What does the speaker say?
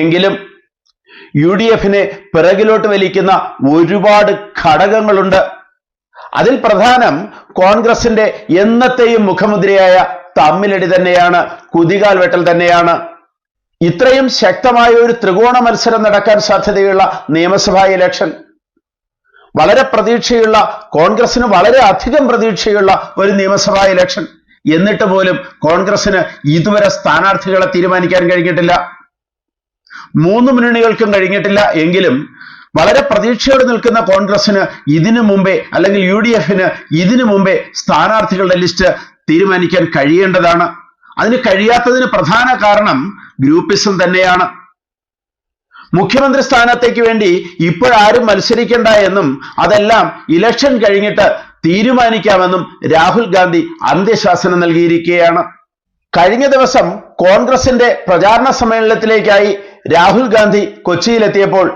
എങ്കിലും UDF-നെ പിറകിലോട്ട് വലിക്കുന്ന ഒരുപാട് ഘടകങ്ങളുണ്ട്. അതിൽ പ്രധാനം കോൺഗ്രസിന്റെ എന്നത്തെയും മുഖമുദ്രയായ തമ്മിലടി തന്നെയാണ്, കുതികാൽ വെട്ടൽ തന്നെയാണ്. ഇത്രയും ശക്തമായ ഒരു ത്രികോണ മത്സരം നടക്കാൻ സാധ്യതയുള്ള നിയമസഭാ ഇലക്ഷൻ, വളരെ പ്രതീക്ഷയുള്ള കോൺഗ്രസിന് വളരെ അധികം പ്രതീക്ഷയുള്ള ഒരു നിയമസഭാ ഇലക്ഷൻ, എന്നിട്ട് പോലും കോൺഗ്രസിന് ഇതുവരെ സ്ഥാനാർത്ഥികളെ തീരുമാനിക്കാൻ കഴിഞ്ഞിട്ടില്ല. മൂന്ന് മുന്നണികൾക്കും കഴിഞ്ഞിട്ടില്ല എങ്കിലും വളരെ പ്രതീക്ഷയോടെ നിൽക്കുന്ന കോൺഗ്രസിന് ഇതിനു മുമ്പേ, അല്ലെങ്കിൽ UDF-ന് ഇതിനു മുമ്പേ സ്ഥാനാർത്ഥികളുടെ ലിസ്റ്റ് തീരുമാനിക്കാൻ കഴിയേണ്ടതാണ്. അതിന് കഴിയാത്തതിന് പ്രധാന കാരണം ഗ്രൂപ്പിസം തന്നെയാണ്. മുഖ്യമന്ത്രി സ്ഥാനത്തേക്ക് വേണ്ടി ഇപ്പോഴാരും മത്സരിക്കേണ്ട എന്നും അതെല്ലാം ഇലക്ഷൻ കഴിഞ്ഞിട്ട് തീരുമാനിക്കാമെന്നും രാഹുൽ ഗാന്ധി അന്ത്യശാസനം നൽകിയിരിക്കുകയാണ്. കഴിഞ്ഞ ദിവസം കോൺഗ്രസിന്റെ പ്രചാരണ സമ്മേളനത്തിലേക്കായി രാഹുൽ ഗാന്ധി കൊച്ചിയിലെത്തിയപ്പോൾ